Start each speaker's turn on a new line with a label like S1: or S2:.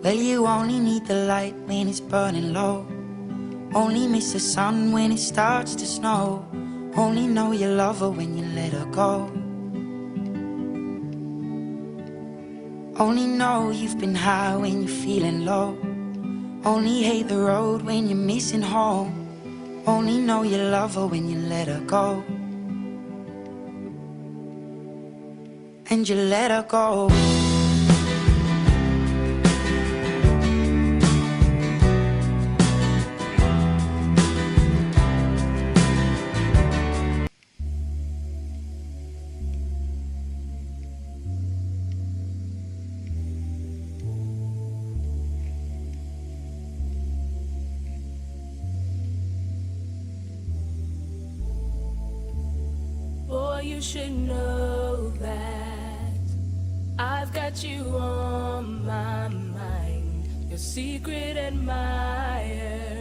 S1: Well, you only need the light when it's burning low. Only miss the sun when it starts to snow. Only know you love her when you let her go. Only know you've been high when you're feeling low. Only hate the road when you're missing home. Only know you love her when you let her go. And you let her go.
S2: Boy, you should know that I've got you on my mind, your secret admirer.